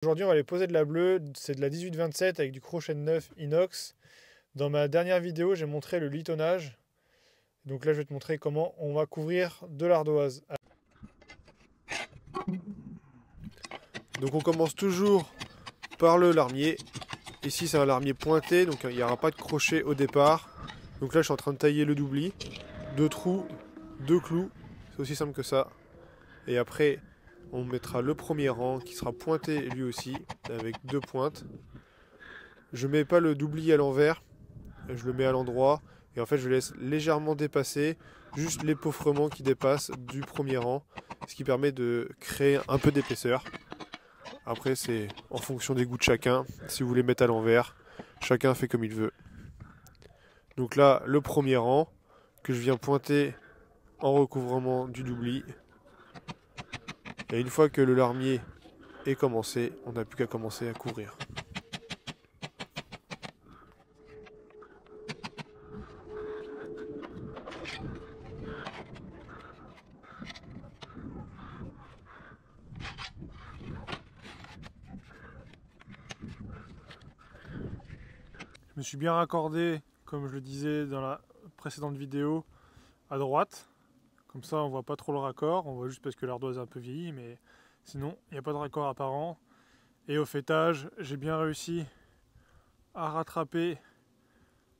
Aujourd'hui, on va aller poser de la bleue. C'est de la 18-27 avec du crochet de 9 inox. Dans ma dernière vidéo, j'ai montré le litonnage. Donc là, je vais te montrer comment on va couvrir de l'ardoise. Donc on commence toujours par le larmier. Ici, c'est un larmier pointé, donc il n'y aura pas de crochet au départ. Donc là, je suis en train de tailler le doubli. 2 trous, 2 clous. C'est aussi simple que ça. Et après, on mettra le premier rang qui sera pointé lui aussi, avec 2 pointes. Je mets pas le doubli à l'envers, je le mets à l'endroit. Et en fait, je laisse légèrement dépasser, juste l'épeauffrement qui dépasse du premier rang, ce qui permet de créer un peu d'épaisseur. Après, c'est en fonction des goûts de chacun. Si vous voulez mettre à l'envers, chacun fait comme il veut. Donc là, le premier rang que je viens pointer en recouvrement du doubli. Et une fois que le larmier est commencé, on n'a plus qu'à commencer à couvrir. Je me suis bien raccordé, comme je le disais dans la précédente vidéo, à droite. Comme ça, on voit pas trop le raccord. On voit juste parce que l'ardoise est un peu vieillie, mais sinon, il n'y a pas de raccord apparent. Et au fêtage, j'ai bien réussi à rattraper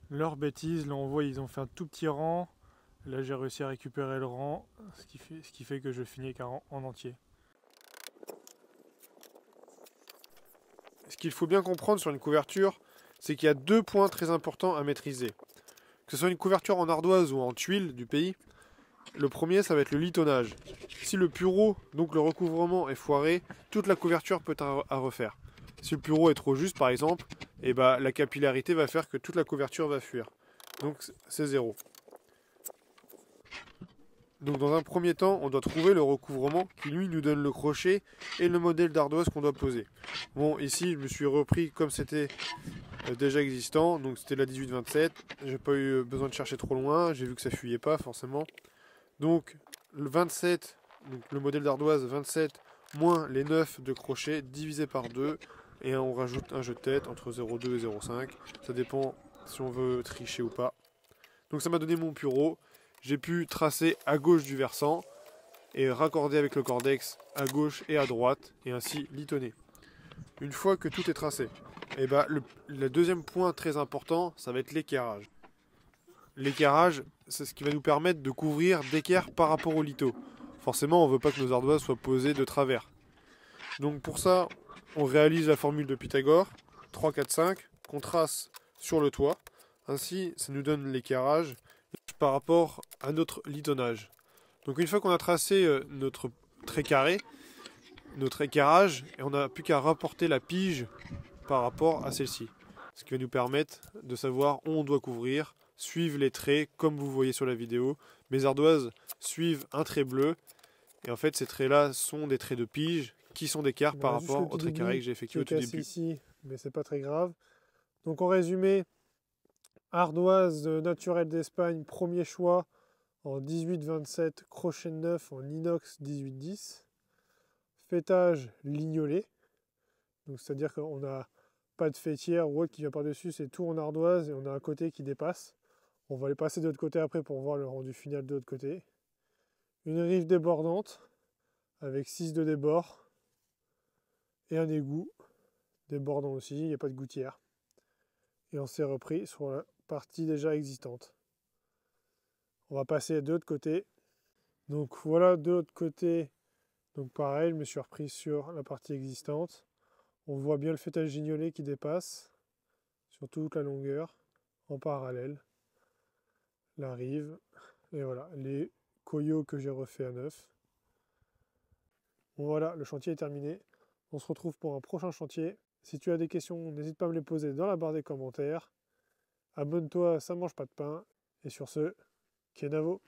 leurs bêtises. Là, on voit, ils ont fait un tout petit rang. Là, j'ai réussi à récupérer le rang, ce qui fait que je finis qu'un rang en entier. Ce qu'il faut bien comprendre sur une couverture, c'est qu'il y a 2 points très importants à maîtriser. Que ce soit une couverture en ardoise ou en tuile du pays, le premier, ça va être le litonnage. Si le pureau, donc le recouvrement, est foiré, toute la couverture peut être à refaire. Si le pureau est trop juste, par exemple, et la capillarité va faire que toute la couverture va fuir. Donc c'est 0. Donc dans un premier temps, on doit trouver le recouvrement qui lui nous donne le crochet et le modèle d'ardoise qu'on doit poser. Bon, ici je me suis repris comme c'était déjà existant, donc c'était la 18-27. J'ai pas eu besoin de chercher trop loin, j'ai vu que ça fuyait pas forcément. Donc le 27, donc le modèle d'ardoise 27 moins les 9 de crochet divisé par 2 et on rajoute un jeu de tête entre 0,2 et 0,5. Ça dépend si on veut tricher ou pas. Donc ça m'a donné mon pureau. J'ai pu tracer à gauche du versant et raccorder avec le cordex à gauche et à droite et ainsi litonner. Une fois que tout est tracé, le deuxième point très important, ça va être l'équerrage. L'équerrage, c'est ce qui va nous permettre de couvrir d'équerre par rapport au lito. Forcément, on ne veut pas que nos ardoises soient posées de travers. Donc pour ça, on réalise la formule de Pythagore, 3, 4, 5, qu'on trace sur le toit. Ainsi, ça nous donne l'équerrage par rapport à notre litonnage. Donc une fois qu'on a tracé notre trait carré, notre équerrage, et on n'a plus qu'à rapporter la pige par rapport à celle-ci. Ce qui va nous permettre de savoir où on doit couvrir, suivre les traits comme vous voyez sur la vidéo. Mes ardoises suivent un trait bleu, et en fait ces traits-là sont des traits de pige qui sont d'écart par rapport au trait carré que j'ai effectué au tout début. Ici, mais c'est pas très grave. Donc en résumé, ardoise naturelle d'Espagne, premier choix en 18-27, crochet de 9 en inox 18-10. Fêtage lignolé, donc c'est-à-dire qu'on n'a pas de fêtière ou autre qui vient par-dessus, c'est tout en ardoise et on a un côté qui dépasse. On va les passer de l'autre côté après pour voir le rendu final de l'autre côté. Une rive débordante avec 6 de débord et un égout débordant aussi, il n'y a pas de gouttière. Et on s'est repris sur la partie déjà existante. On va passer de l'autre côté. Donc voilà de l'autre côté. Donc pareil, je me suis repris sur la partie existante. On voit bien le fêtage gignolé qui dépasse sur toute la longueur en parallèle. La rive. Et voilà, les coyots que j'ai refait à neuf. Bon voilà, le chantier est terminé. On se retrouve pour un prochain chantier. Si tu as des questions, n'hésite pas à me les poser dans la barre des commentaires. Abonne-toi, ça mange pas de pain. Et sur ce, Kenavo.